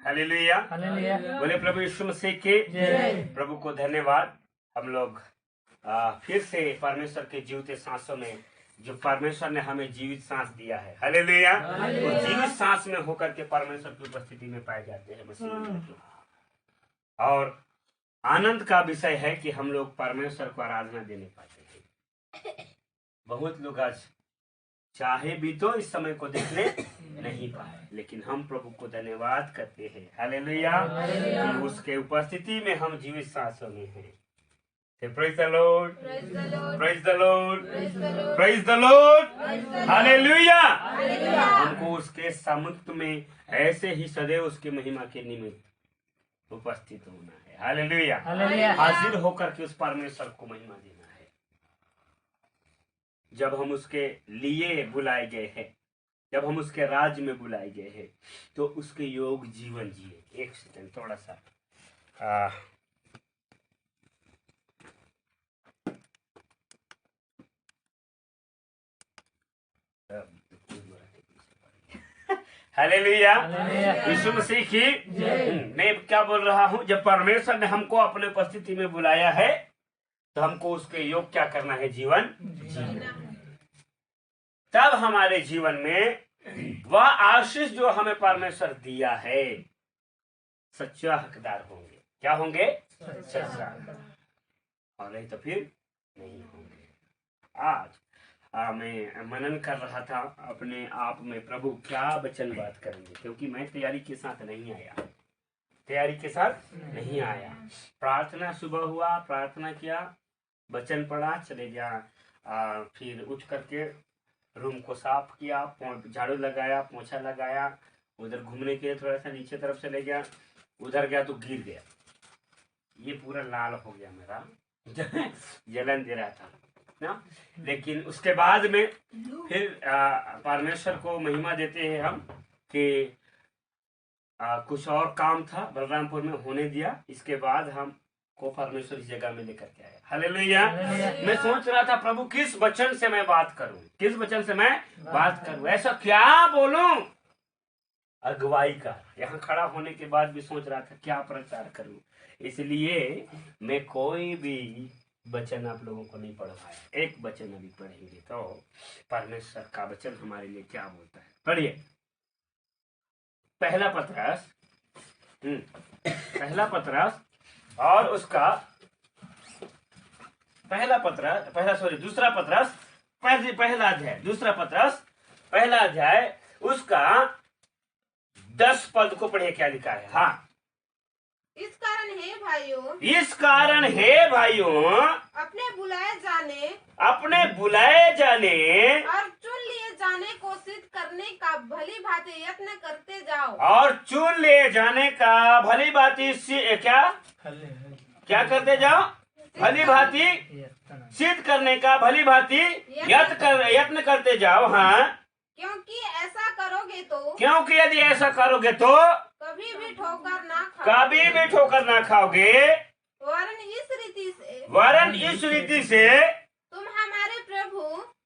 Hallelujah, hallelujah. बोले प्रभु यीशु मसीह के जय। प्रभु को धन्यवाद। हम लोग फिर से परमेश्वर के जीवित सांसों में, जो परमेश्वर ने हमें जीवित सांस दिया है, हालेलुया, वो जीवित सांस में होकर के परमेश्वर की उपस्थिति में पाए जाते हैं मसीह में। और आनंद का विषय है कि हम लोग परमेश्वर को आराधना देने पाते हैं। बहुत लोग आज चाहे भी तो इस समय को देखने नहीं पाए, लेकिन हम प्रभु को धन्यवाद करते हैं, हालेलुया, कि उसके उपस्थिति में हम जीवित सांसों में हैं। Praise the Lord, praise the Lord, praise the Lord, hallelujah. हमको उसके सामर्थ्य में ऐसे ही सदैव उसके महिमा के निमित्त उपस्थित होना है, हालेलुया, हाजिर होकर के उस परमेश्वर को महिमा देना है। जब हम उसके लिए बुलाए गए हैं, जब हम उसके राज्य में बुलाए गए हैं, तो उसके योग जीवन जिए। एक सेकंड, थोड़ा सा हालेलुया, यीशु मसीह की। मैं क्या बोल रहा हूँ, जब परमेश्वर ने हमको अपने उपस्थिति में बुलाया है तो हमको उसके योग क्या करना है, जीवन जीना। तब हमारे जीवन में वह आशीष जो हमें परमेश्वर दिया है, सच्चा हकदार होंगे। क्या होंगे? सच्चा, और नहीं तो फिर नहीं होंगे। आज मैं मनन कर रहा था अपने आप में, प्रभु क्या वचन बात करेंगे, क्योंकि मैं तैयारी के साथ नहीं आया। प्रार्थना सुबह हुआ, प्रार्थना किया, वचन पढ़ा, चले गया। फिर उठ करके रूम को साफ किया, झाड़ू लगाया, पोछा लगाया, उधर घूमने के लिए थोड़ा सा नीचे तरफ चले गया, उधर गया तो गिर गया। ये पूरा लाल हो गया, मेरा जलन दे रहा था ना। लेकिन उसके बाद में फिर परमेश्वर को महिमा देते हैं हम कि कुछ और काम था बलरामपुर में होने दिया। इसके बाद हम को परमेश्वर इस जगह में लेकर के आया, हालेलुया। मैं सोच रहा था प्रभु किस वचन से मैं बात करूं, किस वचन से मैं बात करूं, ऐसा क्या बोलूं। अगुवाई का यहाँ खड़ा होने के बाद भी सोच रहा था क्या प्रचार करूं, इसलिए मैं कोई भी वचन आप लोगों को नहीं पढ़ पाया। एक वचन अभी पढ़ेंगे तो परमेश्वर का वचन हमारे लिए क्या बोलता है। पढ़िए, पहला पत्रस और उसका दूसरा पत्रस, पहला अध्याय, दूसरा पत्रस पहला अध्याय, उसका 10 पद को पढ़िए, क्या लिखा है। हाँ, इस कारण हे भाइयों, अपने बुलाए जाने और चुन लिए जाने को सिद्ध करने का भली भांति यत्न करते जाओ। और चुन लिए जाने का भली भांति क्या करते जाओ, भली भांति सिद्ध करने का भली भांति यत्न करते जाओ। हाँ, क्योंकि यदि ऐसा करोगे तो कभी भी ठोकर ना खाओगे, वरन इस रीति से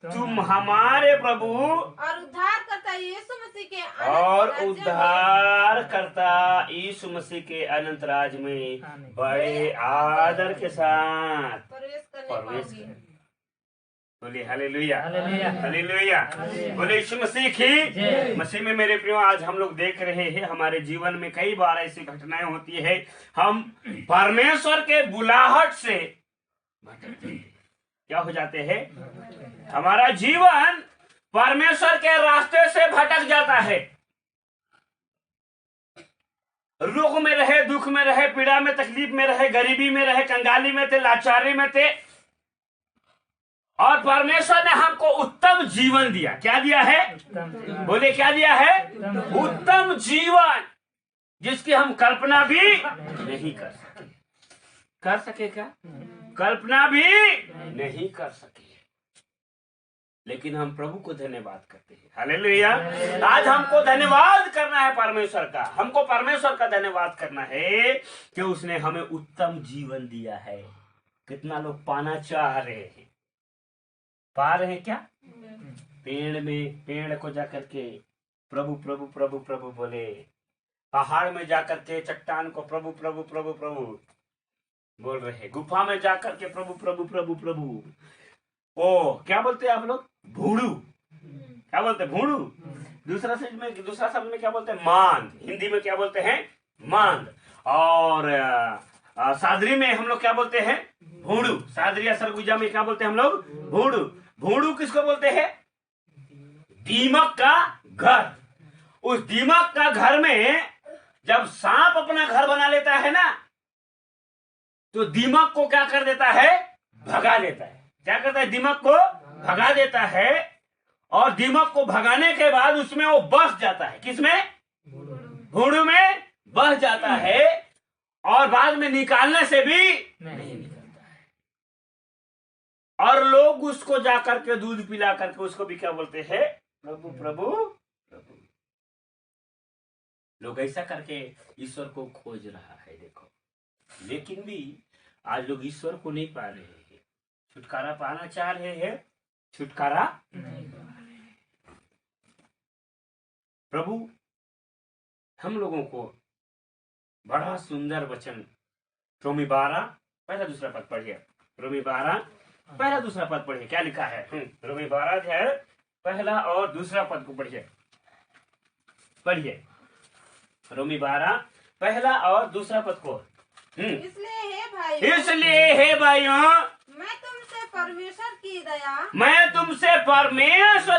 तुम हमारे प्रभु और उद्धारकर्ता यीशु मसीह के अनंत राज्य में बड़े आदर के साथ प्रवेश करें। बोले हालेलुया, हालेलुया, बोले यीशु मसीह की। मसीह में मेरे प्रियो, आज हम लोग देख रहे हैं हमारे जीवन में कई बार ऐसी घटनाएं होती है, हम परमेश्वर के बुलाहट से क्या हो जाते हैं, हमारा जीवन परमेश्वर के रास्ते से भटक जाता है। रोग में रहे, दुख में रहे, पीड़ा में, तकलीफ में रहे, गरीबी में रहे, कंगाली में थे, लाचारी में थे, और परमेश्वर ने हमको उत्तम जीवन दिया। क्या दिया है? बोले क्या दिया है? उत्तम जीवन, जिसकी हम कल्पना भी नहीं कर सके क्या? कल्पना भी नहीं कर सके, लेकिन हम प्रभु को धन्यवाद करते हैं, हालेलुया। आज हमको धन्यवाद करना है परमेश्वर का, हमको परमेश्वर का धन्यवाद करना है कि उसने हमें उत्तम जीवन दिया है। कितना लोग पाना चाह रहे हैं, पा रहे हैं क्या? पेड़ को जाकर के प्रभु प्रभु प्रभु प्रभु बोले, पहाड़ में जाकर के चट्टान को प्रभु प्रभु प्रभु प्रभु बोल रहे हैं, गुफा में जाकर के प्रभु प्रभु प्रभु प्रभु। ओ क्या बोलते हैं आप लोग? भूड़ू। क्या बोलते हैं? भूड़ू। दूसरा शब्द में क्या बोलते हैं? मांद। हिंदी में क्या बोलते हैं? मांद। और सादरी में हम लोग क्या बोलते हैं? भूड़ू। सादरी या सरगुजा में क्या बोलते हैं हम लोग? भूड़ू। भूड़ू किसको बोलते हैं? दीमक का घर। उस दीमक का घर में जब सांप अपना घर बना लेता है ना, तो दीमक को क्या कर देता है? भगा देता है। क्या करता है? दीमक को भगा देता है। और दीमक को भगाने के बाद उसमें वो बस जाता है। किसमें? भूड़ू में बस जाता है। और बाद में निकालने से भी नहीं निकलता है। और लोग उसको जाकर के दूध पिला करके उसको भी क्या बोलते हैं? प्रभु प्रभु प्रभु। लोग ऐसा करके ईश्वर को खोज रहा है, देखो। लेकिन भी आज लोग ईश्वर को नहीं पा रहे हैं। छुटकारा पाना चाह रहे हैं, छुटकारा नहीं पा रहे। प्रभु हम लोगों को बड़ा सुंदर वचन रोमी 12 पहला दूसरा पद पढ़िए। रोमी 12 पहला दूसरा पद पढ़िए। क्या लिखा है? रोमी 12 अध्याय पहला और दूसरा पद को पढ़िए। पढ़िए रोमी 12 पहला और दूसरा पद को। इसलिए हे भाइयों मैं तुमसे परमेश्वर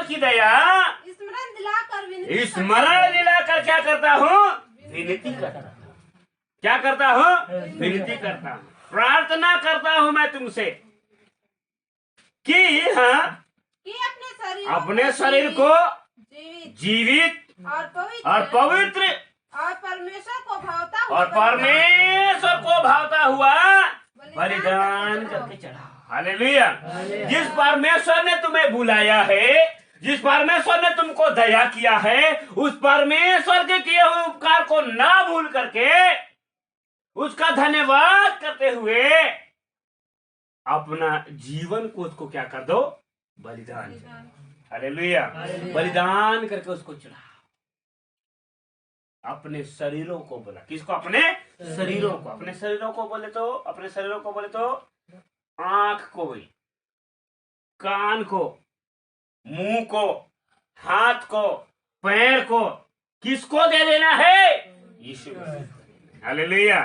की दया स्मरण दिलाकर क्या करता हूँ? विनती करता हूँ। क्या करता हूँ? विनती करता हूँ, प्रार्थना करता हूँ मैं तुमसे कि अपने शरीर को जीवित और पवित्र और परमेश्वर को भावता हुआ बलिदान करके चढ़ा। हालेलुया। जिस परमेश्वर ने तुम्हें बुलाया है, जिस परमेश्वर ने तुमको दया किया है, उस परमेश्वर के किए हुए उपकार को ना भूल करके उसका धन्यवाद करते हुए अपना जीवन को उसको क्या कर दो? बलिदान। हालेलुया। बलिदान करके उसको चढ़ा। अपने शरीरों को बोला। किसको? अपने शरीरों को। अपने शरीरों को बोले तो आंख को भी, कान को, मुंह को, हाथ को, पैर को किसको दे देना है? यीशु। हालेलुया।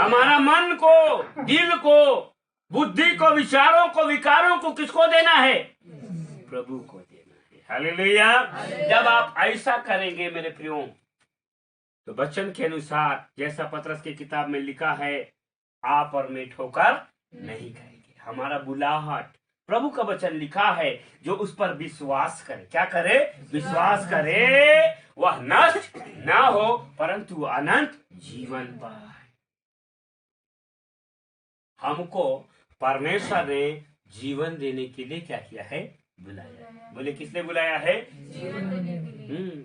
हमारा मन को, दिल को, बुद्धि को, विचारों को, विकारों को किसको देना है? प्रभु को देना है। हालेलुया। जब आप ऐसा करेंगे मेरे प्रियो, तो वचन के अनुसार जैसा पतरस की किताब में लिखा है, आप और मैं ठोकर नहीं खाएंगे। हमारा बुलाहट प्रभु का वचन लिखा है, जो उस पर विश्वास करे। क्या करे? विश्वास करे, वह नष्ट ना हो परंतु अनंत जीवन पाए। हमको परमेश्वर ने जीवन देने के लिए क्या किया है? बुलाया। बोले किसने बुलाया है?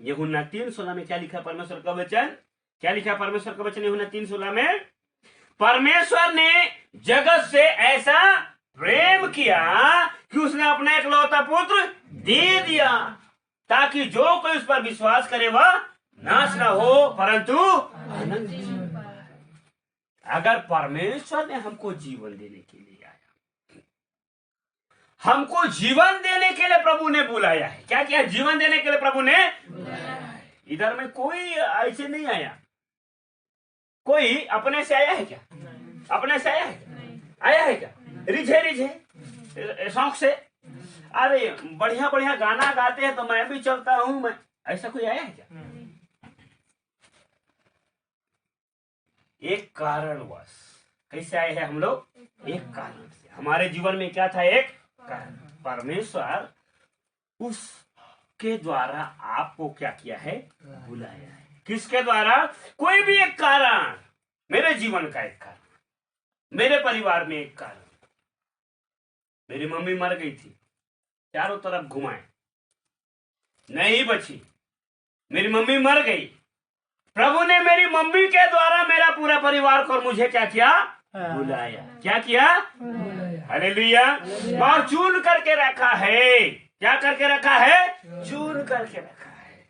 यूहन्ना 3:16 में क्या लिखा परमेश्वर का वचन? क्या लिखा परमेश्वर का वचन यूहन्ना 3:16 में? परमेश्वर ने जगत से ऐसा प्रेम किया कि उसने अपना एकलौता पुत्र दे दिया, ताकि जो कोई उस पर विश्वास करे वह नाश न हो परंतु अनंत जीवन पाए। अगर परमेश्वर ने हमको जीवन देने के लिए आया, हमको जीवन देने के लिए प्रभु ने बुलाया है। क्या किया? जीवन देने के लिए प्रभु ने बुलाया है। इधर में कोई ऐसे नहीं आया। कोई अपने से आया है क्या? अपने से आया है क्या? आया है क्या? रिझे शौक से, अरे बढ़िया बढ़िया गाना गाते हैं तो मैं भी चलता हूं, मैं, ऐसा कोई आया है क्या? एक कारणवश। कैसे आए हैं हम लोग? एक कारण से। हमारे जीवन में क्या था? एक कारण। परमेश्वर उसके द्वारा आपको क्या किया है? बुलाया है। किसके द्वारा? कोई भी एक कारण। मेरे जीवन का एक कारण, मेरे परिवार में एक कारण। मेरी मम्मी मर गई थी, चारों तरफ घुमाए, नहीं बची। मेरी मम्मी मर गई, प्रभु ने मेरी मम्मी के द्वारा मेरा पूरा परिवार को मुझे क्या किया? बुलाया। क्या किया? हालेलुया। और चुन करके रखा है। क्या करके रखा है? चुन करके रखा है।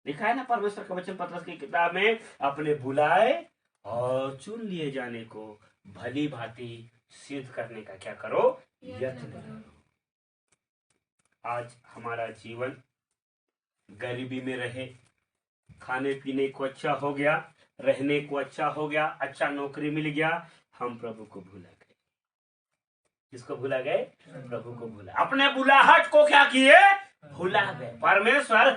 लिखा है ना परमेश्वर का वचन पतरस की किताब में, अपने बुलाए और चुन लिए जाने को भली भांति सिद्ध करने का क्या करो, यत्न करो। आज हमारा जीवन गरीबी में रहे, खाने पीने को अच्छा हो गया, रहने को अच्छा हो गया, अच्छा नौकरी मिल गया, हम प्रभु को भूला गए। किसको भूला गए? प्रभु को भूला। अपने बुलाहट को क्या किए? भूला गए। परमेश्वर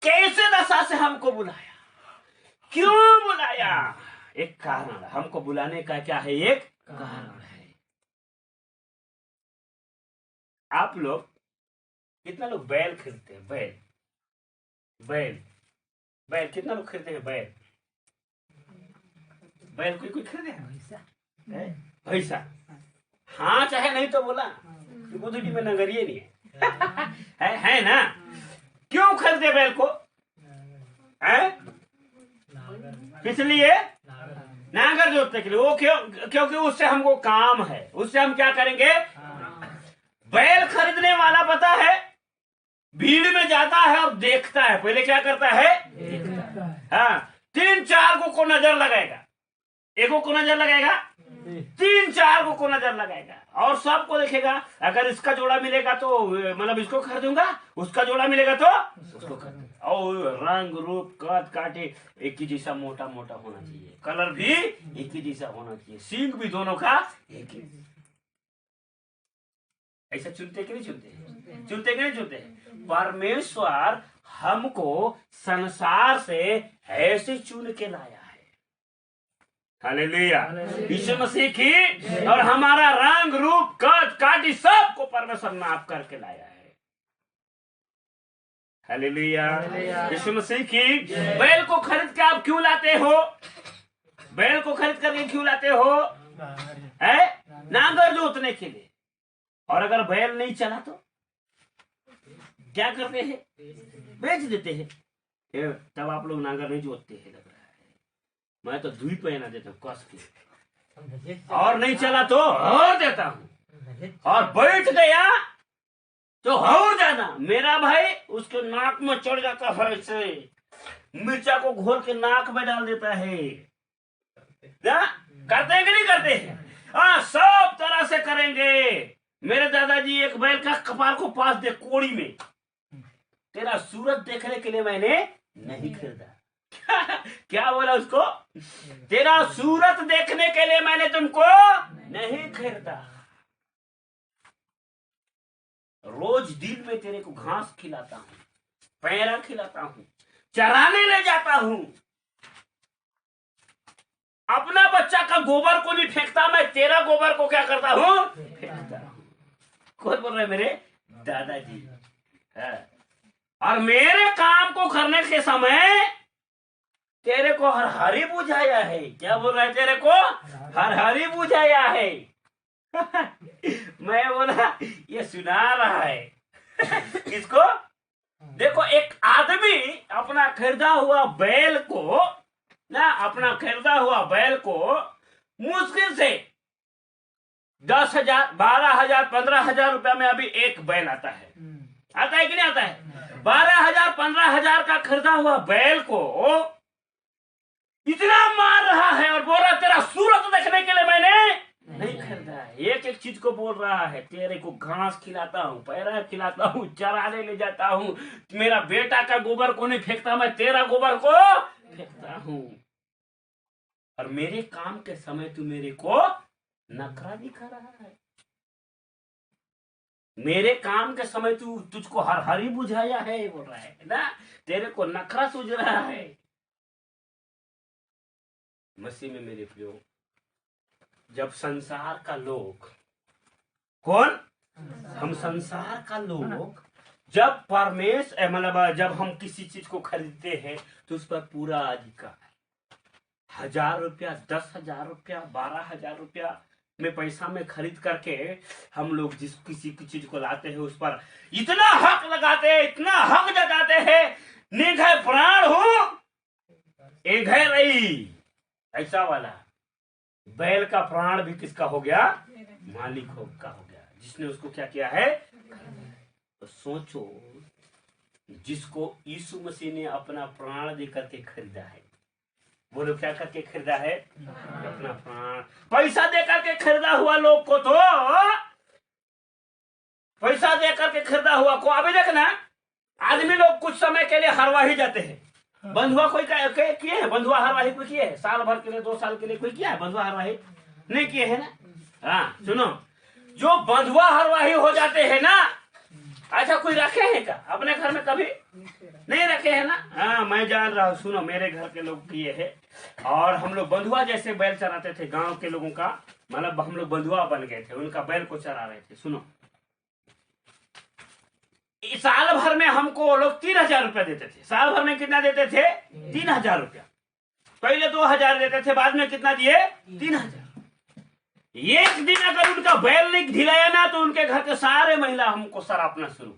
कैसे दशा से हमको बुलाया, क्यों बुलाया? एक कारण, हमको बुलाने का क्या है? एक कारण है। आप लोग कितना लोग बैल खरीदते हैं? बैल बैल बैल कितना लोग खरीदते हैं? बैल बैल कोई कोई खरीदे हैं? भैंसा? हाँ चाहे नहीं तो बोला, गुदड़ी में नगरिए नहीं है ना? क्यों खरीदे बैल को? इसलिए नांगर जोतने के लिए। वो क्योंकि उससे हमको काम है, उससे हम क्या करेंगे? बैल खरीदने वाला पता है भीड़ में जाता है और देखता है, पहले क्या करता है? देखता है। हाँ, 3-4 को नजर लगाएगा, एक को नजर लगाएगा, 3-4 को नजर लगाएगा और सबको देखेगा। अगर इसका जोड़ा मिलेगा तो मतलब इसको खरीदूंगा, उसका जोड़ा मिलेगा तो उसको खरीदूंगा। और रंग रूप कद काटे एक ही जैसा मोटा मोटा होना चाहिए, कलर भी एक ही जैसा होना चाहिए, सींग भी दोनों का एक ही। ऐसा चुनते कि नहीं चुनते? चुनते कि नहीं चुनते? परमेश्वर हमको संसार से ऐसे चुन के लाया है। हालेलुया। यीशु मसीह की और हमारा रंग रूप कद काटी सबको परमेश्वर नाप करके लाया है। हालेलुया। यीशु मसीह की। बैल को खरीद के आप क्यों लाते हो? बैल को खरीद करके क्यों लाते हो? नांगर जोतने के लिए। और अगर बैल नहीं चला तो क्या करते हैं? बेच देते हैं। तब आप लोग नांगर नहीं जोतते हैं लग रहा है। मैं तो धुई पहना देता हूँ कस के, और नहीं चला तो और देता हूँ, और बैठ गया तो और जाना। मेरा भाई उसके नाक में चढ़ जाता है, ऐसे मिर्चा को घोल के नाक में डाल देता है ना? करते हैं कि नहीं करते? हाँ, सब तरह से करेंगे। मेरे दादाजी एक बैल का कपार को पास दे कोड़ी में, तेरा सूरत देखने के लिए मैंने नहीं खरीदा। क्या बोला उसको? तेरा सूरत देखने के लिए मैंने तुमको नहीं खरीदा। रोज दिन में तेरे को घास खिलाता हूँ, पैरा खिलाता हूँ, चराने ले जाता हूँ। अपना बच्चा का गोबर को नहीं फेंकता, मैं तेरा गोबर को क्या करता हूँ? फेंकता हूँ। कौन बोल रहे? मेरे दादाजी। और मेरे काम को करने के समय तेरे को हरहरी बुझाया है। क्या बोल रहा है? तेरे को हरहरी बुझाया है। मैं बोला ये सुना रहा है। किसको? देखो, एक आदमी अपना खरीदा हुआ बैल को ना, अपना खरीदा हुआ बैल को मुश्किल से 10,000, 12,000, 15,000 रुपया में अभी एक बैल आता है। आता है कि नहीं आता है? 12,000, 15,000 का खरीदा हुआ बैल को इतना मार रहा है और बोल रहा है तेरा सूरत देखने के लिए मैंने नहीं खरीदा है। एक एक चीज को बोल रहा है, तेरे को घास खिलाता हूँ, पैरा खिलाता हूँ, चराने ले जाता हूँ, मेरा बेटा का गोबर को नहीं फेंकता, मैं तेरा गोबर को फेंकता हूँ। और मेरे काम के समय तू मेरे को नखरा दिखा रहा है। मेरे काम के समय तू तुझको हरहरी बुझाया है, बोल रहा है ना, तेरे को नखरा सूझ रहा है। मसीह में मेरे प्रियो, जब संसार का लोग, कौन? हम संसार का लोग जब परमेश्वर मतलब जब हम किसी चीज को खरीदते हैं तो उस पर पूरा अधिकार है। 1,000 रुपया, 10,000 रुपया, 12,000 रुपया में पैसा में खरीद करके हम लोग जिस किसी की चीज को लाते हैं उस पर इतना हक लगाते हैं, इतना हक जताते हैं, निघे प्राण हो एघे रही, ऐसा वाला। बैल का प्राण भी किसका हो गया? मालिक का हो गया, जिसने उसको क्या किया है। तो सोचो, जिसको यीशु मसीह ने अपना प्राण देकर के खरीदा है। बोलो क्या करके खरीदा है? अपना प्राण। पैसा देकर के खरीदा हुआ लोग को तो, पैसा देकर के खरीदा हुआ को, अभी देखना आदमी लोग कुछ समय के लिए हरवाही जाते हैं। बंधुआ कोई किए है? बंधुआ हरवाही कोई किए है? साल भर के लिए, 2 साल के लिए कोई किया है बंधुआ हरवाही? नहीं किए है ना। हाँ सुनो, जो बंधुआ हरवाही हो जाते हैं ना, अच्छा कोई रखे हैं क्या अपने घर में? कभी नहीं रखे हैं ना। हाँ मैं जान रहा हूँ, सुनो मेरे घर के लोग किए हैं। और हम लोग बंधुआ जैसे बैल चराते थे, गांव के लोगों का, मतलब हम लोग बंधुआ बन गए थे, उनका बैल को चरा रहे थे। सुनो, इस साल भर में हमको वो लोग 3,000 रुपया देते थे। साल भर में कितना देते थे? 3,000 रुपया। पहले 2,000 देते थे, बाद में कितना दिए? 3,000। एक दिन अगर उनका बैल नहीं ढिलाया ना, तो उनके घर के सारे महिला हमको सरापना शुरू।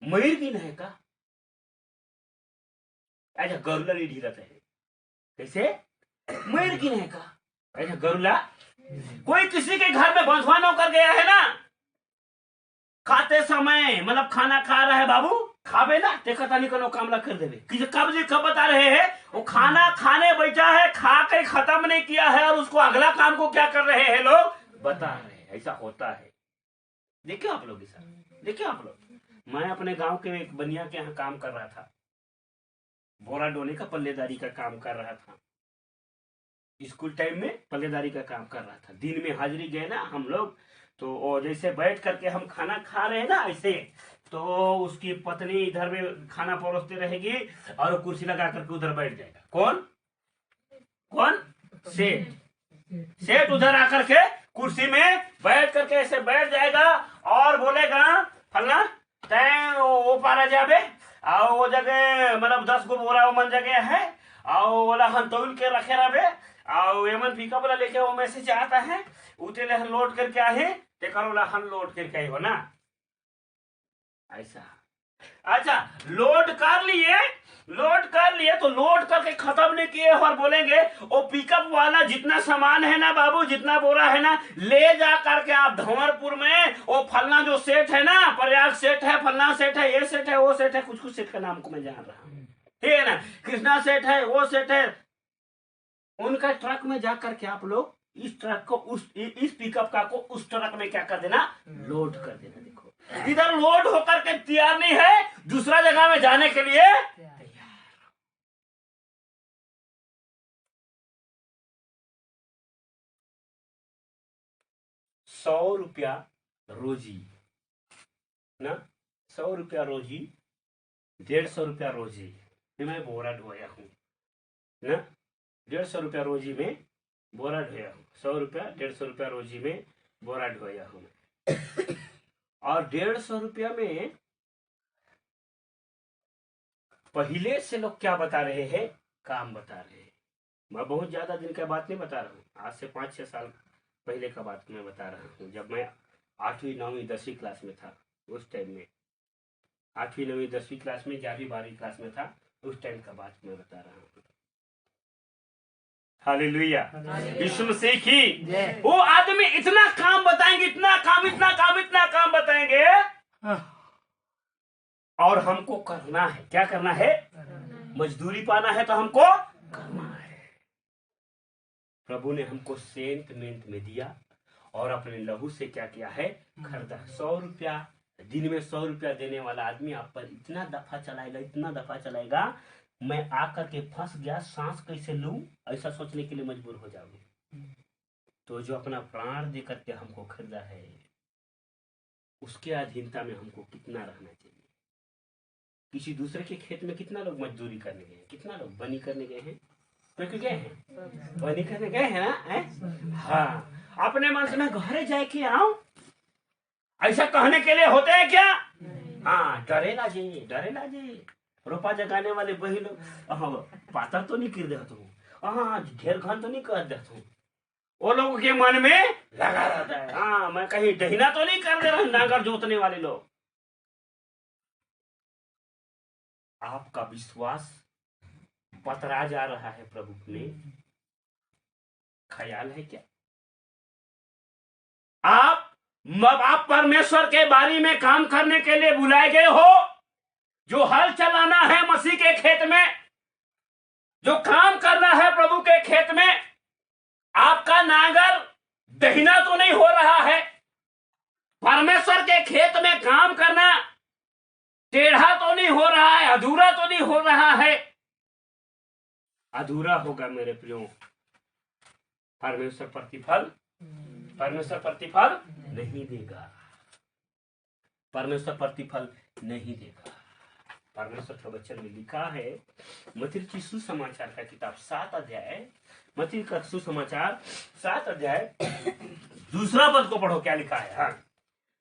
मयूर की नहीं का ऐसा गरुला नहीं ढीला है। कैसे? मयूर की नहीं का ऐसा गरुला। कोई किसी के घर में बंधुआ होकर गया है ना, खाते समय मतलब खाना खा रहा है, बाबू खावे ना देखा नहीं करो कामला कर देवे। कब जी कब बता रहे हैं, वो खाना खाने बैठा है, खा के खत्म नहीं किया है, और उसको अगला काम को क्या कर रहे हैं लोग बता रहे हैं। ऐसा होता है। देखिए आप लोग, देखिए आप लोग, मैं अपने गांव के एक बनिया के यहाँ काम कर रहा था, बोरा ढोने का, पल्लेदारी का काम कर रहा था। स्कूल टाइम में पल्लेदारी का काम कर रहा था। दिन में हाजिरी गए ना हम लोग, तो जैसे बैठ करके हम खाना खा रहे हैं ना ऐसे, तो उसकी पत्नी इधर में खाना परोसती रहेगी और कुर्सी लगा करके उधर बैठ जाएगा। कौन कौन? सेठ। सेठ उधर आकर के कुर्सी में बैठ करके ऐसे बैठ जाएगा और बोलेगा, फलना तैं वो पारा जाबे, और वो जगह मतलब 10 गो बोरा वो मन जगह है, और बोला हम तौल के रखे रहे, और एमन फीका बोला लेके वो मैसेज आता है, उतरे हम लोड करके आए, तेकर बोला हम लोड करके आई हो ना। ऐसा अच्छा, लोड कर लिए तो लोड करके खत्म नहीं किए और बोलेंगे वो पिकअप वाला जितना सामान है ना बाबू, जितना बोरा है ना, ले जा करके आप धंवरपुर में वो फलना जो सेठ है ना, प्रयाग सेठ है, फलना सेठ है, ये सेठ है, वो सेठ है, कुछ सेठ का नाम को मैं जान रहा हूँ, ठीक है ना, कृष्णा सेठ है, वो सेठ है, उनका ट्रक में जा करके आप लोग इस ट्रक को इस पिकअप का को उस ट्रक में क्या कर देना, लोड कर देना। देखो इधर लोड होकर के तैयार नहीं है, दूसरा जगह में जाने के लिए तैयार। 100 रुपया रोजी ना, 100 रुपया रोजी, 150 रुपया रोजी में मैं बोरा ढोया हूँ ना, 150 रुपया रोजी में बोरा ढोया हूँ। 100 रुपया 150 रुपया रोजी में बोरा ढोया हूँ। और 150 रुपया में पहले से लोग क्या बता रहे हैं, काम बता रहे हैं। मैं बहुत ज्यादा दिन का बात नहीं बता रहा हूँ, आज से 5-6 साल पहले का बात मैं बता रहा हूँ। जब मैं 8वीं 9वीं 10वीं क्लास में था, उस टाइम में 8वीं 9वीं 10वीं क्लास में, 11वीं 12वीं क्लास में था, उस टाइम का बात मैं बता रहा हूँ। हालेलुया, यीशु मसीह की। वो आदमी इतना काम बताएंगे, इतना काम बताएंगे, और हमको करना है। क्या करना है? मजदूरी पाना है तो हमको करना है। प्रभु ने हमको सेंट मेंट में दिया और अपने लहू से क्या किया है, खरीदा। 100 रुपया दिन में 100 रुपया देने वाला आदमी आप पर इतना दफा चलाएगा, मैं आकर के फंस गया, सांस कैसे लूं, ऐसा सोचने के लिए मजबूर हो जाओगे। तो जो अपना प्राण देकर के हमको खरीदा है, उसके अधीनता में हमको कितना रहना चाहिए। किसी दूसरे के खेत में कितना लोग मजदूरी करने गए हैं, कितना लोग बनी करने गए हैं, क्योंकि गए हैं बनी करने गए हैं ना है? हाँ, अपने मन से मैं घरे जाए के आऊं ऐसा कहने के लिए होते हैं क्या? हाँ, डरेला जी रोपा जगाने वाले वही लोग, पातर तो नहीं कर देता हूँ, हाँ ढेर घन तो नहीं कर देता हूँ, वो लोगों के मन में लगा रहता है, हाँ मैं कहीं डहिना तो नहीं कर दे रहा हूँ, नांगर जोतने वाले लोग। आपका विश्वास पतरा जा रहा है प्रभु ने, ख्याल है क्या? आप आप परमेश्वर के बारी में काम करने के लिए बुलाए गए हो, जो हल चलाना है मसीह के खेत में, जो काम करना है प्रभु के खेत में। आपका नांगर दहिना तो नहीं हो रहा है। परमेश्वर के खेत में काम करना टेढ़ा तो नहीं हो रहा है, अधूरा तो नहीं हो रहा है। अधूरा होगा मेरे प्रियो। परमेश्वर प्रतिफल नहीं देगा। परमेश्वर प्रतिफल नहीं देगा। परमेश्वर के वचन में लिखा है, मत्ती की सुसमाचार का किताब 7 अध्याय, मत्ती का सुसमाचार 7 अध्याय दूसरा पद को पढ़ो, क्या लिखा है। हाँ,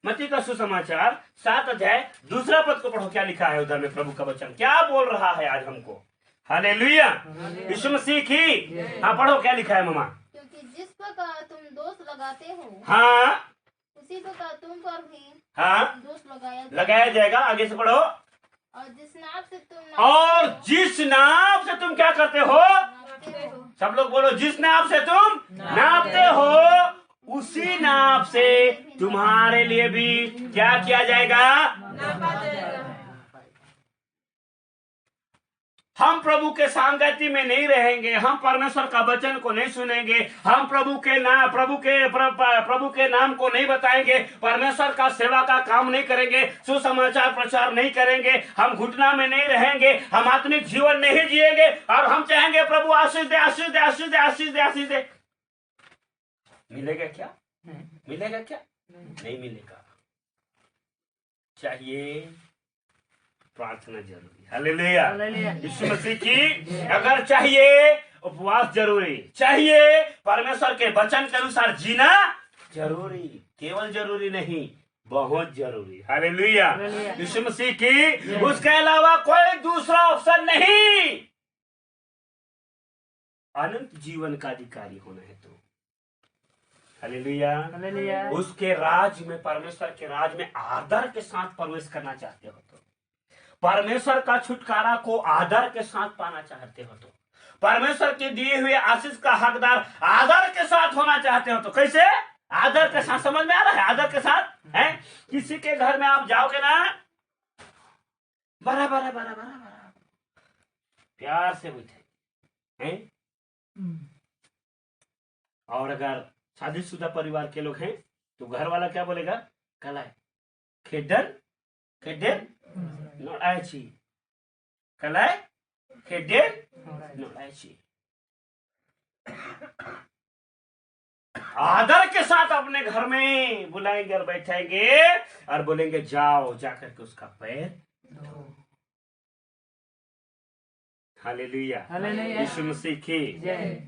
मत्ती का सुसमाचार 7 अध्याय दूसरा पद को पढ़ो, क्या लिखा है उधर में। प्रभु का वचन क्या बोल रहा है आज हमको। हालेलुया, यीशु मसीह की। हाँ पढ़ो, क्या लिखा है ममा। क्योंकि जिस प्रकार तुम दोष लगाते हो, हाँ, उसी प्रकार तुम पर भी हाँ दोष लगाया जाएगा। आगे से पढ़ो। और जिस नाप से तुम क्या करते हो। नापते हो, सब लोग बोलो, जिस नाप से तुम नापते हो, उसी नाप से तुम्हारे लिए भी क्या किया जाएगा। हम प्रभु के सांगति में नहीं रहेंगे, हम परमेश्वर का वचन को नहीं सुनेंगे, हम प्रभु के नाम को नहीं बताएंगे, परमेश्वर का सेवा का काम नहीं करेंगे, सुसमाचार प्रचार नहीं करेंगे, हम घुटना में नहीं रहेंगे, हम आत्मिक जीवन नहीं जिएंगे और हम चाहेंगे प्रभु आशीष दे, आशीष दे, आशीष दे, आशीष दे, आशीष दे। मिलेगा क्या? मिलेगा क्या? नहीं मिलेगा। चाहिए प्रार्थना जरूरी। हालेलुया, यीशु मसीह की। अगर चाहिए उपवास जरूरी, चाहिए परमेश्वर के वचन के अनुसार जीना जरूरी, केवल जरूरी नहीं, बहुत जरूरी। हालेलुया, यीशु मसीह की। उसके अलावा कोई दूसरा ऑप्शन नहीं। अनंत जीवन का अधिकारी होना है तो। हालेलुया, उसके राज में, परमेश्वर के राज में आदर के साथ प्रवेश करना चाहते हो तो, परमेश्वर का छुटकारा को आदर के साथ पाना चाहते हो तो, परमेश्वर के दिए हुए आशीष का हकदार आदर के साथ होना चाहते हो तो। कैसे? आदर के साथ। समझ में आ रहा है? आदर के साथ है। किसी के घर में आप जाओगे ना, बड़ा बड़ा बड़ा बड़ा बड़ा प्यार से बैठे हैं। और अगर शादीशुदा परिवार के लोग हैं तो घर वाला क्या बोलेगा? कलाय खेडन खेडेन नोड़ायची, कलाय खेडेन नोड़ायची। आदर के साथ अपने घर में बुलाएंगे और बैठाएंगे और बोलेंगे जाओ, जाकर के उसका पैर धो। हालेलुया, यीशु मसीह की।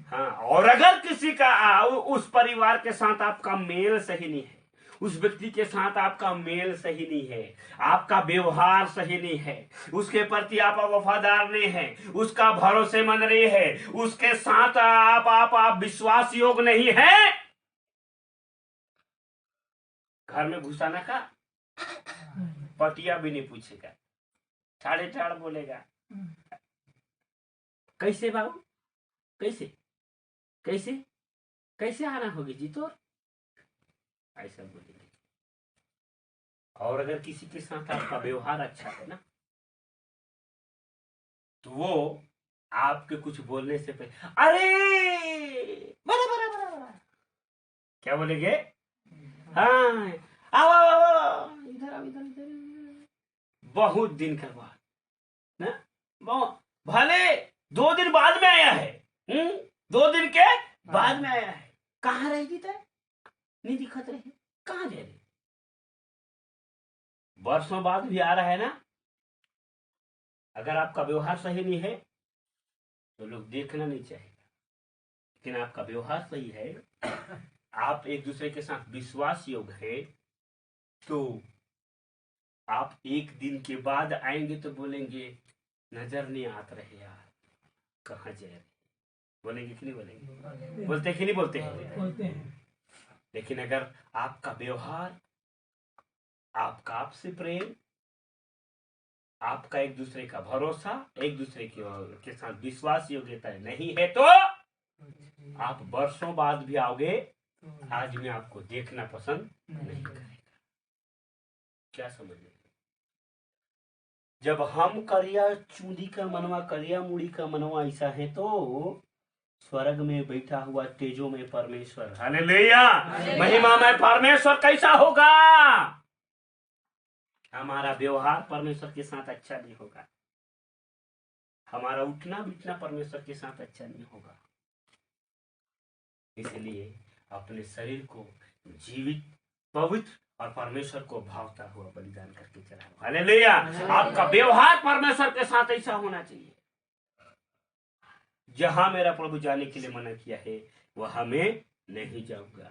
हाँ, और अगर किसी का उस परिवार के साथ आपका मेल सही नहीं है, उस व्यक्ति के साथ आपका मेल सही नहीं है, आपका व्यवहार सही नहीं है, उसके प्रति आप वफादार नहीं है, उसका भरोसेमंद नहीं है, उसके साथ आप विश्वास योग्य नहीं है, घर में घुसाना का पटिया भी नहीं पूछेगा, ठाड़े ठाड़ बोलेगा। कैसे बाबू, कैसे कैसे कैसे आना होगी जी तो, ऐसा बोलेंगे। और अगर किसी के साथ आपका व्यवहार अच्छा है ना, तो वो आपके कुछ बोलने से पहले अरे बड़ा बड़ा बड़ा बड़ा क्या बोलेंगे? हाँ, आओ आओ इधर आओ, इधर इधर। बहुत दिन के बाद ना, बहुत भले 2 दिन बाद में आया है, 2 दिन के बाद में आया है। कहाँ रहेगी तय? नहीं दिखत रही, कहाँ जा रही? वर्षों बाद भी आ रहा है ना। अगर आपका व्यवहार सही नहीं है तो लोग देखना नहीं चाहेगा, लेकिन आपका व्यवहार सही है, आप एक दूसरे के साथ विश्वास योग्य है, तो आप 1 दिन के बाद आएंगे तो बोलेंगे नजर नहीं आत रहे यार, कहाँ जा रहे? बोलेंगे कि नहीं बोलेंगे? बोलते कि नहीं बोलते हैं? लेकिन अगर आपका व्यवहार, आपका आपसे प्रेम, आपका एक दूसरे का भरोसा, एक दूसरे के साथ विश्वास योग्यता नहीं है, तो आप वर्षों बाद भी आओगे, आज मैं आपको देखना पसंद नहीं करूंगा। क्या समझ रहे? जब हम करिया चूंदी का मनवा, करिया मुड़ी का मनवा ऐसा है, तो स्वर्ग में बैठा हुआ तेजो में परमेश्वर, हालेलुया, महिमा में परमेश्वर कैसा होगा? हमारा व्यवहार परमेश्वर के साथ अच्छा नहीं होगा, हमारा उठना बैठना परमेश्वर के साथ अच्छा नहीं होगा। इसलिए अपने शरीर को जीवित, पवित्र और परमेश्वर को भावता हुआ बलिदान करके चढ़ाओ, हालेलुया। आपका व्यवहार परमेश्वर के साथ ऐसा होना चाहिए। जहां मेरा प्रभु जाने के लिए मना किया है वहां मैं नहीं जाऊंगा।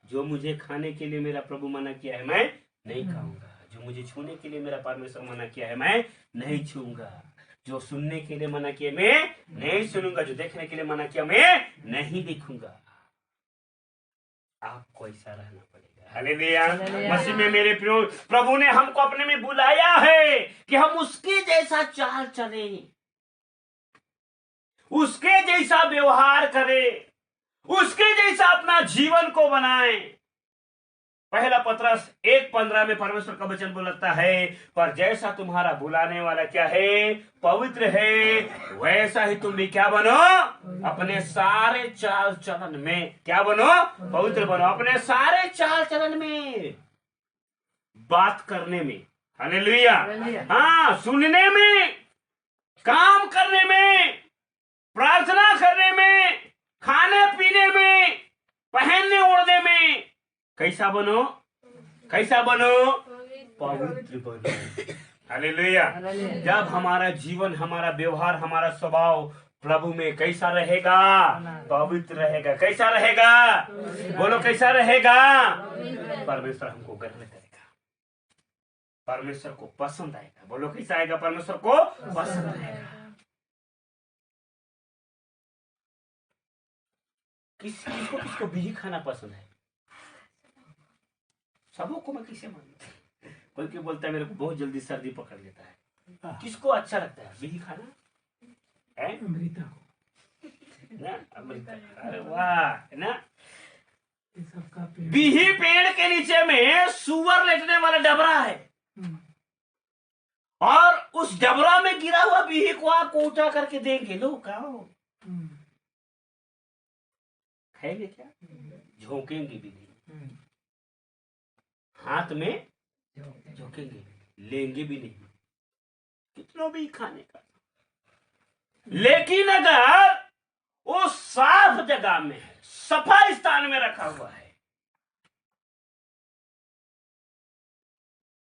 जो मुझे खाने के लिए मेरा प्रभु मना किया है मैं नहीं खाऊंगा। जो मुझे छूने के लिए मेरा परमेश्वर मना किया है मैं नहीं छूंगा। जो सुनने के लिए मना किया मैं नहीं सुनूंगा। जो देखने के लिए मना किया मैं नहीं देखूंगा। आपको ऐसा रहना पड़ेगा, हालेलुया। मसीह में मेरे प्रियो, प्रभु ने हमको अपने में बुलाया है कि हम उसके जैसा चाल चलें, उसके जैसा व्यवहार करें, उसके जैसा अपना जीवन को बनाएं। पहला पत्रस 1:15 में परमेश्वर का वचन बोलता है, पर जैसा तुम्हारा बुलाने वाला क्या है, पवित्र है, वैसा ही तुम भी क्या बनो, अपने सारे चाल चलन में क्या बनो, पवित्र बनो। अपने सारे चाल चलन में, बात करने में, हालेलुया, हाँ, सुनने में, काम करने में, प्रार्थना करने में, खाने पीने में, पहनने ओढ़ने में कैसा बनो, कैसा बनो, पवित्र बनो, हालेलुया। जब हमारा जीवन, हमारा व्यवहार, हमारा स्वभाव प्रभु में कैसा रहेगा, पवित्र रहेगा। कैसा रहेगा, बोलो कैसा रहेगा, परमेश्वर हमको ग्रहण करेगा, परमेश्वर को पसंद आएगा। बोलो कैसा आएगा, परमेश्वर को पसंद आएगा। किसको किसको बिही खाना पसंद है? सबों को मैं किसे मानूं? कोई कोई बोलता है मेरे को बहुत जल्दी सर्दी पकड़ लेता है। किसको अच्छा लगता है बिही खाना? है अमृता को ना, अमृता, अरे वाह, है ना। ये सबका पेड़। बिही पेड़ के नीचे में सुअर लेटने वाला डबरा है, और उस डबरा में गिरा हुआ बिही को आपको उठा करके देंगे, लो खाओ। खाएंगे क्या? झोंकेंगे भी नहीं, हाथ में झोंकेंगे, लेंगे भी नहीं, कितना भी खाने का। लेकिन अगर वो साफ जगह में है, सफा स्थान में रखा हुआ है,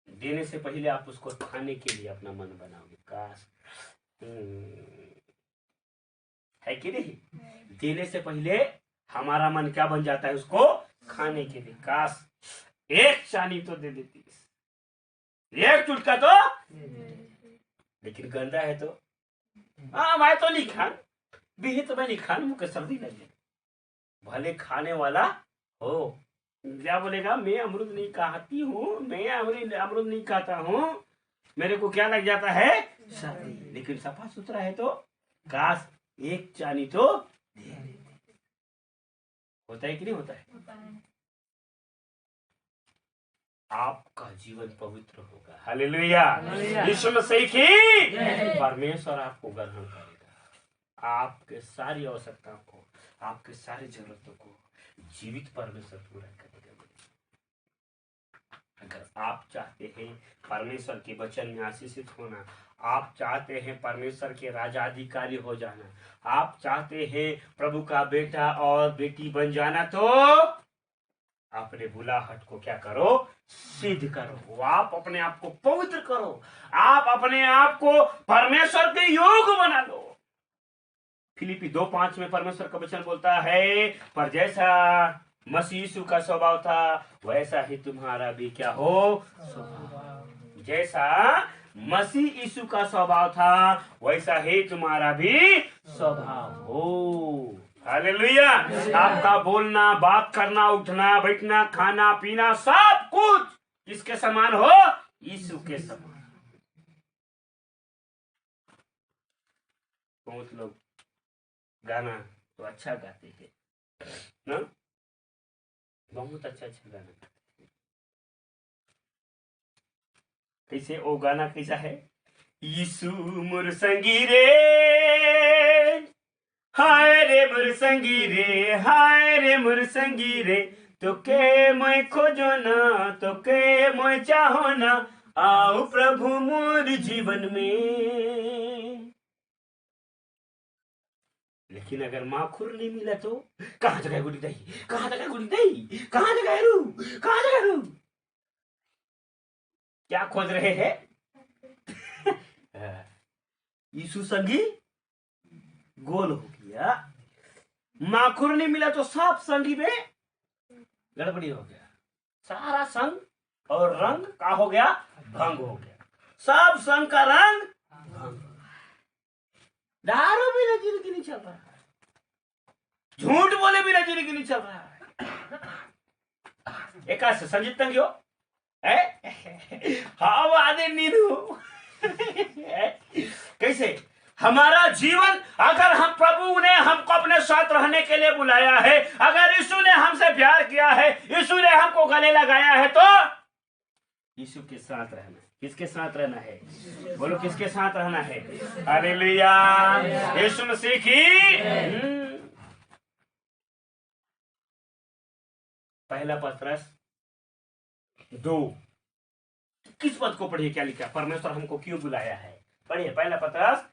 देने से पहले आप उसको खाने के लिए अपना मन बनाओगे। काश, है कि नहीं? देने से पहले हमारा मन क्या बन जाता है, उसको खाने के लिए। काश एक चानी तो दे देती, एक चुटका तो, लेकिन गंदा है तो, हाँ मैं तो नहीं खान, भी तो मैं नहीं खान, मुझे सर्दी लगे। भले खाने वाला हो, क्या बोलेगा, मैं अमरूद नहीं खाती हूँ, मैं अमरूद नहीं खाता हूँ, मेरे को क्या लग जाता है, सर्दी। लेकिन सफा सुथरा है तो काश एक चानी तो दे देते। होता है कि नहीं होता है? आपका जीवन पवित्र होगा, हालेलुया। यीशु मसीह की परमेश्वर आपको ग्रहण करेगा। आपके सारी आवश्यकताओं को, आपके सारी जरूरतों को जीवित परमेश्वर पूरा करेगा। अगर आप चाहते हैं परमेश्वर के वचन में आशीषित होना, आप चाहते हैं परमेश्वर के राजाधिकारी हो जाना, आप चाहते हैं प्रभु का बेटा और बेटी बन जाना, तो अपने बुलाहट को क्या करो, सिद्ध करो। आप अपने आप को पवित्र करो, आप अपने आप को परमेश्वर के योग्य बना लो। फिलिपी 2:5 में परमेश्वर का वचन बोलता है, पर जैसा मसीह यीशु का स्वभाव था वैसा ही तुम्हारा भी क्या हो, स्वभाव। जैसा मसीह यीशु का स्वभाव था वैसा ही तुम्हारा भी स्वभाव हो, हालेलुया। आपका बोलना, बात करना, उठना बैठना, खाना पीना, सब कुछ किसके समान हो, यीशु के समान। बहुत लोग गाना तो अच्छा गाते हैं ना, बहुत अच्छा गाना गाते हैं, कैसे वो गाना कैसा है? यीशु मोर संगी रे, हाय रे मोर संगी रे, हाय रे मोर संगी रे, तो के मैं खोजो ना, तो के मैं चाहो ना, आओ प्रभु मोर जीवन में। लेकिन अगर माखुर नहीं मिला तो कहाँ जगह गुड़ी दही, कहाँ जगह गुड़ी दही, कहाँ जगह रू, कहाँ जगह रू, क्या खोज रहे हैं? यीशु संगी गोल हो गया, माखुर नहीं मिला तो साफ संगी में गड़बड़ी हो गया, सारा संग और रंग का हो गया, भंग हो गया, सब संग का रंग भंग। दारू भी जिंदगी नहीं चल रहा है, झूठ बोले भी जिंदगी नहीं चल रहा है। एक संजीत तंगियो हाँ वो आदे नीनू कैसे हमारा जीवन, अगर हम प्रभु ने हमको अपने साथ रहने के लिए बुलाया है, अगर यीशु ने हमसे प्यार किया है, यीशु ने हमको गले लगाया है, तो यीशु के साथ रहना। किसके साथ रहना है? बोलो किसके साथ रहना है? हालेलुया, यीशु मसीह की। पहला पत्रस 2 किस पद को पढ़िए, क्या लिखा? परमेश्वर हमको क्यों बुलाया है? पढ़िए पहला पत्रस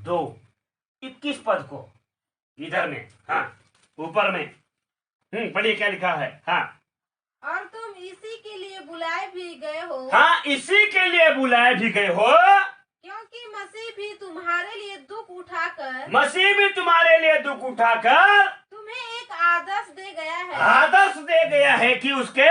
2:21 पद को, इधर में, हाँ ऊपर में, पढ़िए क्या लिखा है। हाँ, और तुम इसी के लिए बुलाए भी गए हो। हाँ इसी के लिए बुलाए भी गए हो, क्योंकि मसीह भी तुम्हारे लिए दुख उठाकर, मसीह भी तुम्हारे लिए दुख उठाकर तुम्हें एक आदर्श दे गया है, आदर्श दे गया है कि उसके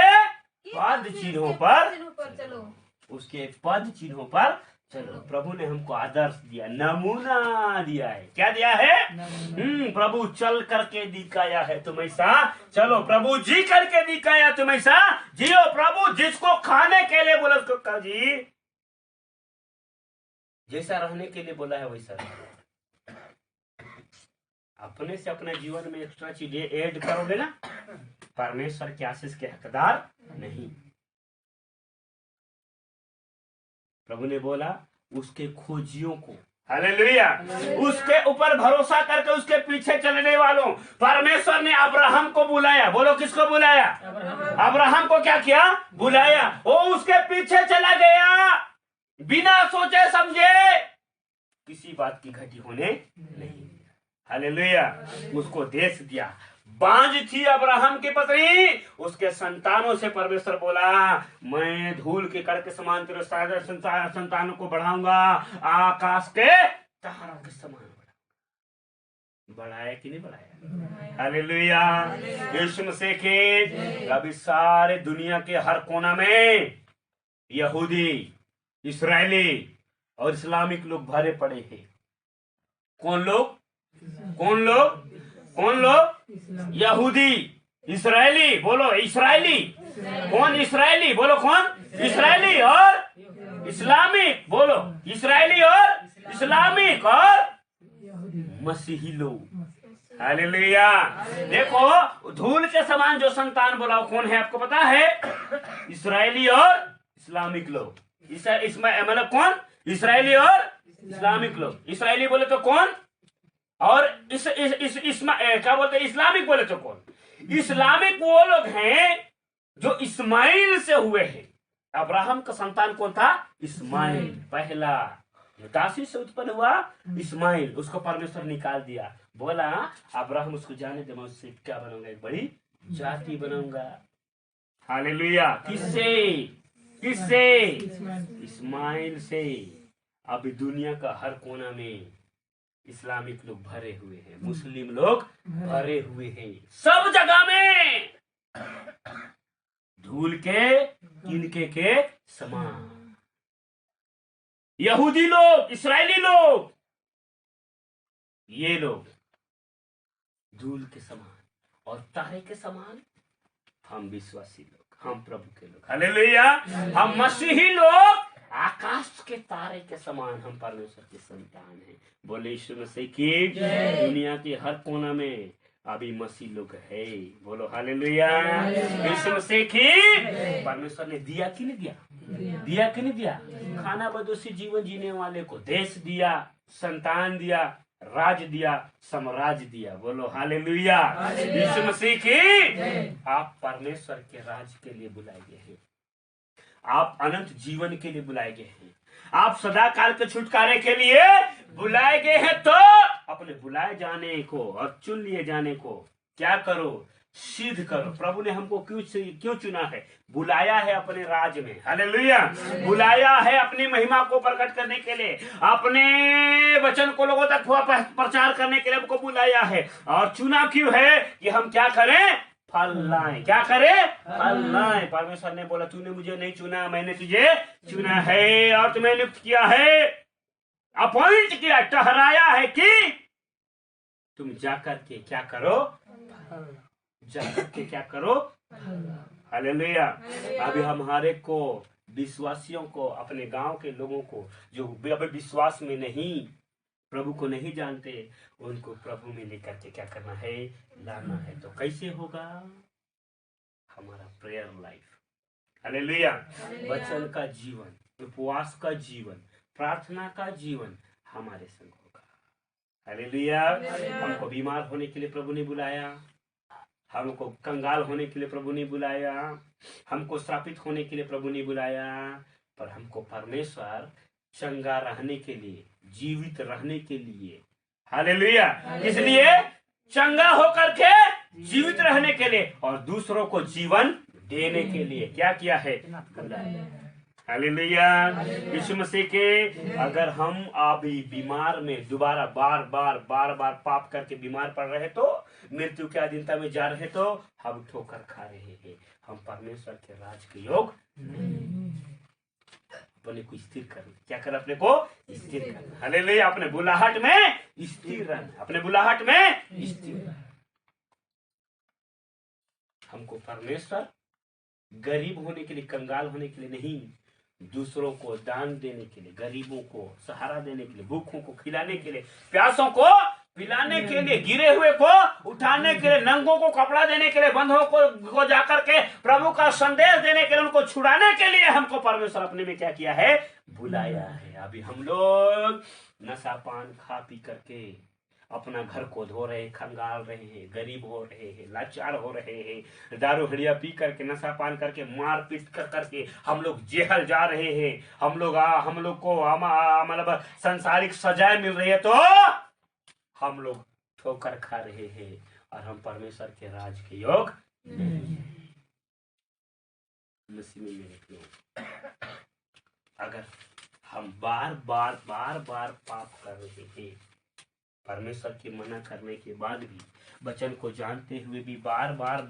कि पद तुम चिन्हों उसके पर पद चिन्हों पर चलो। उसके पद चिन्हों पर चलो। प्रभु ने हमको आदर्श दिया, नमूना दिया है। क्या दिया है? प्रभु चल करके दिखाया है तुम ऐसा चलो, प्रभु जी करके दिखाया तुम ऐसा जियो। प्रभु जिसको खाने के लिए बोला उसको कहा जी, जैसा रहने के लिए बोला है वैसा रहो। अपने से अपने जीवन में एक्स्ट्रा चीज ऐड करोगे ना, परमेश्वर के आशीष के हकदार नहीं। प्रभु ने बोला उसके खोजियों को, हालेलुया, उसके ऊपर भरोसा करके उसके पीछे चलने वालों। परमेश्वर ने अब्राहम को बुलाया। बोलो किसको बुलाया? अब्राहम को क्या किया? बुलाया। वो उसके पीछे चला गया बिना सोचे समझे, किसी बात की घटी होने नहीं। हालेलुया, उसको देश दिया। बांझ थी अब्राहम की पत्नी, उसके संतानों से परमेश्वर बोला मैं धूल के कण के समान तेरे संतानों को बढ़ाऊंगा, आकाश के तारों के समान बढ़ाया कि नहीं बढ़ाया? हालेलुया, यीशु मसीह के। अभी सारे दुनिया के हर कोना में यहूदी, इस्राएली और इस्लामिक लोग भरे पड़े हैं। कौन लोग? कौन लोग? कौन लोग? यहूदी, इस्राएली। बोलो इस्राएली। कौन इस्राएली? बोलो कौन? इस्राएली और इस्लामिक। बोलो इस्राएली और इस्लामिक और मसीही लोग। हालेलुया। देखो धूल के समान जो संतान बोला वो कौन है आपको पता है? इस्राएली और इस्लामिक लोग। इसमें मतलब कौन? इस्राएली और इस्लामिक लोग। इस्राएली बोले तो कौन? और क्या बोलते हैं? इस्लामिक बोले तो कौन? इस्लामिक वो लोग हैं जो इस्माइल से हुए हैं। अब्राहम का संतान कौन था? इस्माइल। पहला दासी से उत्पन्न हुआ इस्माइल, उसको परमेश्वर निकाल दिया। बोला अब्राहम उसको जाने दे, मैं उससे क्या बनाऊंगा? एक बड़ी जाति बनाऊंगा। हालेलुया। किससे? किससे? इस्माइल से। अभी दुनिया का हर कोना में इस्लामिक लोग भरे हुए हैं, मुस्लिम लोग भरे हुए हैं, सब जगह में धूल के तिनके के समान। यहूदी लोग, इस्राएली लोग, ये लोग धूल के समान और तारे के समान। हम विश्वासी लोग, हम प्रभु के लोग, हालेलुया, हम मसीही लोग आकाश के तारे के समान, हम परमेश्वर के संतान हैं। बोले यीशु मसीह की। दुनिया के हर कोना में अभी मसीह लोग है। बोलो हालेलुया, यीशु मसीह की। परमेश्वर ने दिया कि नहीं दिया? दिया कि नहीं दिया? खाना बदोशी जीवन जीने वाले को देश दिया, संतान दिया, राज दिया, साम्राज्य दिया। बोलो हालेलुया। यीशु मसीह की। आप परमेश्वर के राज के लिए बुलाए गए हैं, आप अनंत जीवन के लिए बुलाए गए हैं, आप सदा काल के छुटकारे के लिए बुलाए गए हैं। तो अपने बुलाए जाने को और चुन लिए जाने को क्या करो? सिद्ध करो। प्रभु ने हमको क्यों चुना है? बुलाया है अपने राज में। हालेलुया। बुलाया है अपनी महिमा को प्रकट करने के लिए, अपने वचन को लोगों तक प्रचार करने के लिए हमको बुलाया है। और चुना क्यों है? कि हम क्या करें? फल लाएं। क्या करें? फल लाएं। परमेश्वर ने बोला तूने मुझे नहीं चुना, मैंने तुझे चुना है और तुम्हें नियुक्त किया है, अपॉइंट किया, ठहराया है कि तुम जाकर के क्या करो? जाकर के क्या करो? हालेलुया। अभी हमारे को विश्वासियों को, अपने गांव के लोगों को जो अभी विश्वास में नहीं, प्रभु को नहीं जानते, उनको प्रभु में लेकर के क्या करना है? लाना है। तो कैसे होगा? हमारा प्रेयर लाइफ, हालेलुया, वचन का जीवन, उपवास का जीवन, प्रार्थना का जीवन हमारे संग होगा। हालेलुया। हमको बीमार होने के लिए प्रभु ने बुलाया, हमको कंगाल होने के लिए प्रभु ने बुलाया, हमको श्रापित होने के लिए प्रभु ने बुलाया, पर हमको परमेश्वर चंगा रहने के लिए, जीवित रहने के लिए, हालेलुया, इसलिए चंगा होकर के जीवित रहने के लिए और दूसरों को जीवन देने के लिए क्या किया है? बुलाया। हालेलुया। यीशु मसीह के। अगर हम अभी बीमार में दोबारा बार बार पाप करके बीमार पड़ रहे तो, मृत्यु के अधीनता में जा रहे तो हम ठोकर खा रहे हैं। हम परमेश्वर के राज के योग अपने को स्थिर करना। क्या कर? अपने को स्थिर करना। हालेलुया। अपने बुलाहट में स्थिर रहना, अपने बुलाहट में स्थिर रहना। हमको परमेश्वर गरीब होने के लिए, कंगाल होने के लिए नहीं, दूसरों को दान देने के लिए, गरीबों को सहारा देने के लिए, भूखों को खिलाने के लिए, प्यासों को पिलाने के लिए, गिरे हुए को उठाने के लिए, नंगों को कपड़ा देने के लिए, बंधुओं को जाकर के प्रभु का संदेश देने के लिए, उनको छुड़ाने के लिए हमको परमेश्वर अपने में क्या किया है? बुलाया है। अभी हम लोग नशा पान खा पी करके अपना घर को धो रहे, कंगाल रहे हैं, गरीब हो रहे हैं, लाचार हो रहे हैं, दारू हड़िया पी करके, नशा पान करके, मार पीट कर करके हम लोग जेहल जा रहे हैं, हम लोग को मतलब संसारिक सजाएं मिल रही है, तो हम लोग ठोकर खा रहे हैं और हम परमेश्वर के राज के योग नहीं। मसीह में मेरे लोग, अगर हम बार बार पाप कर रहे हैं, परमेश्वर के मना करने के बाद भी, वचन को जानते हुए भी बार बार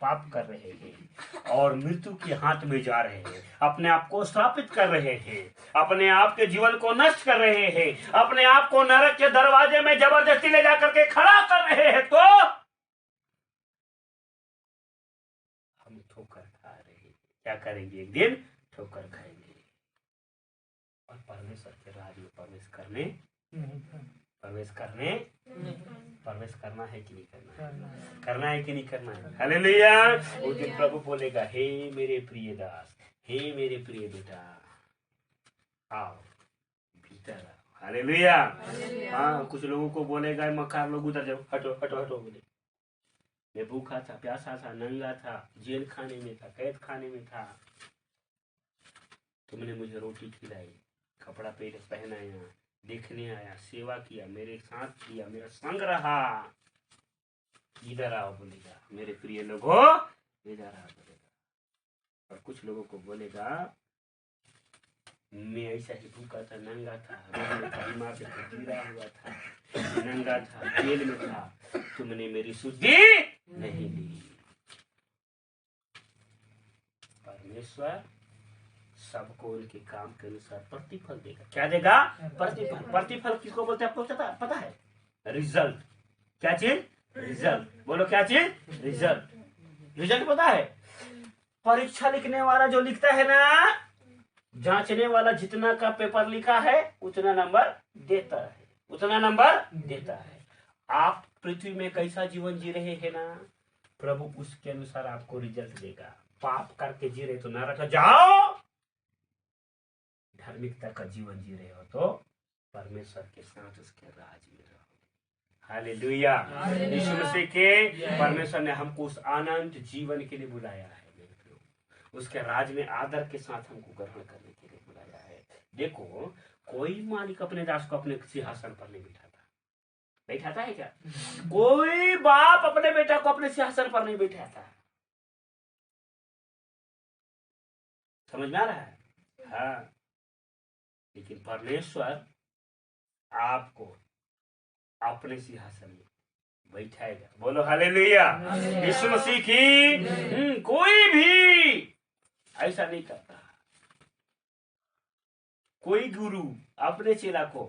पाप कर रहे हैं और मृत्यु के हाथ में जा रहे हैं, अपने आप को श्रापित कर रहे हैं, अपने आप के जीवन को नष्ट कर रहे हैं, अपने आप को नरक के दरवाजे में जबरदस्ती ले जाकर के खड़ा कर रहे हैं, तो हम ठोकर खा रहे हैं। क्या करेंगे? एक दिन ठोकर खाएंगे और परमेश्वर के राज में प्रवेश करना है कि नहीं करना है? करना है कि नहीं करना है? हालेलुया। उस दिन प्रभु बोलेगा, हे मेरे प्रिय दास, हे मेरे प्रिय बेटा, आओ भीतर आओ। हालेलुया। हाँ, कुछ लोगों को बोलेगा, मकार लोग उधर जाओ, हटो हटो हटो। बोले मैं भूखा था, प्यासा था, नंगा था, जेल खाने में था, कैद खाने में था, तुमने मुझे रोटी खिलाई, कपड़ा पहनाया, देखने आया, सेवा किया, मेरे साथ किया, मेरा संग रहा, इधर आओ बोलेगा। मेरे प्रिय लोगों, इधर आओ बोलेगा। और कुछ लोगों को बोलेगा, मैं ऐसा ही भूखा था, नंगा था, रोड में था, बीमार था, गिरा हुआ था, नंगा था, जेल में था, तुमने मेरी सुधि नहीं ली। परमेश्वर सबको उनके काम के अनुसार प्रतिफल देगा। क्या देगा? प्रतिफल। प्रतिफल किसको बोलते हैं? आपको पता है? रिजल्ट। क्या चीज? रिजल्ट। बोलो क्या चीज? रिजल्ट। रिजल्ट पता है? परीक्षा लिखने वाला जो लिखता है ना, जांचने वाला जितना का पेपर लिखा है उतना नंबर देता है, उतना नंबर देता है। आप पृथ्वी में कैसा जीवन जी रहे हैं ना, प्रभु उसके अनुसार आपको रिजल्ट देगा। पाप करके जी रहे तो नरक जाओ, धार्मिकता का जीवन जी रहे हो तो परमेश्वर के साथ उसके राज में रहो। हालेलुया। यीशु मसीह के परमेश्वर ने हमको उस अनंत जीवन के लिए बुलाया है मेरे प्रियो। उसके राज में आदर के साथ हमको ग्रहण करने के लिए बुलाया है। देखो, कोई मालिक अपने दास को अपने सिंहासन पर नहीं बैठाता है क्या? कोई बाप अपने बेटा को अपने सिंहासन पर नहीं बैठाता। समझ में आ रहा है? हाँ, लेकिन परमेश्वर आपको अपने सिंहासन में बैठाएगा। बोलो हालेलुया। यीशु मसीह की कोई भी ऐसा नहीं करता। कोई गुरु अपने चेला को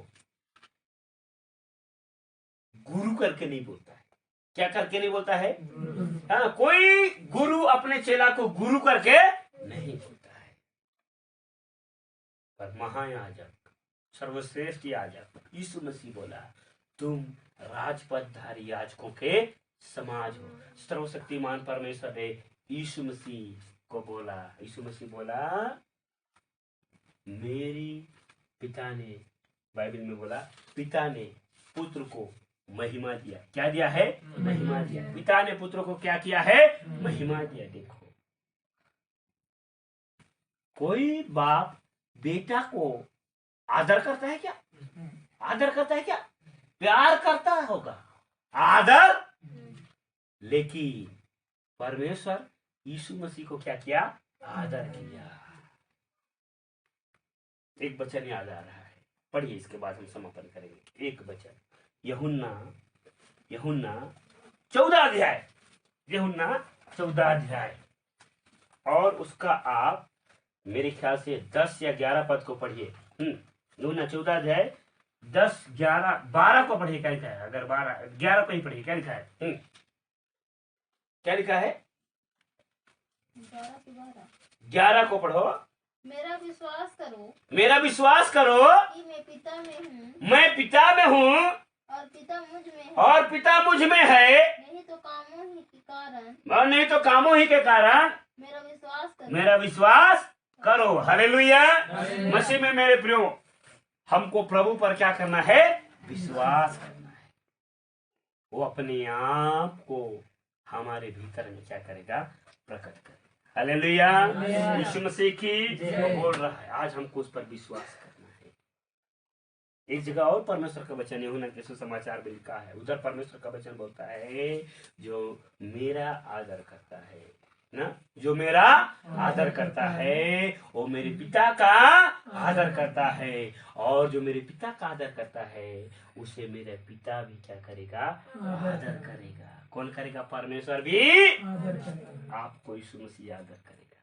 गुरु करके नहीं बोलता है। क्या करके नहीं बोलता है? हाँ, कोई गुरु अपने चेला को गुरु करके नहीं बोलता है। पर महायाजक, सर्वश्रेष्ठ याजक यीशु मसीह बोला, तुम राजपदधारी याजकों के समाज हो। सर्वशक्तिमान परमेश्वर ने यीशु मसीह को बोला, यीशु मसीह बोला, मेरी पिता ने, बाइबल में बोला, पिता ने पुत्र को महिमा दिया। क्या दिया है? महिमा दिया। पिता ने पुत्र को क्या किया है? महिमा दिया। देखो, कोई बाप बेटा को आदर करता है क्या? आदर करता है क्या? प्यार करता होगा, आदर। लेकिन परमेश्वर यीशु मसीह को क्या किया? आदर किया। एक वचन याद आ रहा है, पढ़िए, इसके बाद हम समापन करेंगे। एक वचन, यूहन्ना 14 अध्याय, यूहन्ना 14 अध्याय, और उसका आप मेरे ख्याल से 10 या 11 पद को पढ़िए। यूहन्ना 14 अध्याय 10, 11, 12 को पढ़िए। क्या लिखा है? अगर 12, 11 को ही पढ़िए। क्या लिखा है? क्या लिखा है? 11 को पढ़ो। मेरा विश्वास करो, मेरा विश्वास करो कि मैं पिता में हूँ मैं पिता में हूँ और पिता मुझ में है। और पिता मुझ में है, नहीं तो कामों ही के कारण और नहीं तो कामों ही के कारण मेरा विश्वास करो। हालेलुया। मसीह में मेरे प्रियो, हमको प्रभु पर क्या करना है? विश्वास करना है। वो अपने आप को हमारे भीतर में क्या करेगा? प्रकट करेगा। हालेलुया। यीशु मसीह की वो बोल रहा है, आज हमको उस पर विश्वास करना है। एक जगह और परमेश्वर का वचन यूहन्ना के सुसमाचार में लिखा है, उधर परमेश्वर का वचन बोलता है, जो मेरा आदर करता है ना, जो मेरा आदर करता है वो मेरे पिता का आदर करता है, और जो मेरे पिता का आदर करता है उसे मेरा पिता भी क्या करेगा? आदर करेगा। कौन करेगा? परमेश्वर भी आपको यीशु मसीह आदर करेगा,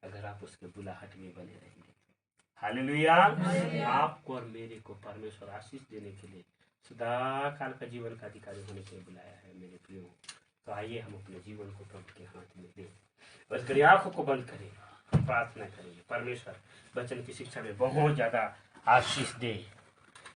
अगर आप उसके बुलाहट में बने रहेंगे। हालेलुया। आपको और मेरे को परमेश्वर आशीष देने के लिए, सदा काल का जीवन का अधिकारी होने के लिए बुलाया है मेरे प्रियो। तो आइए हम अपने जीवन को प्रभु के हाथ में दें। बस करिए, आंखों को बंद करें, प्रार्थना करेंगे। परमेश्वर वचन की शिक्षा में बहुत ज्यादा आशीष दे।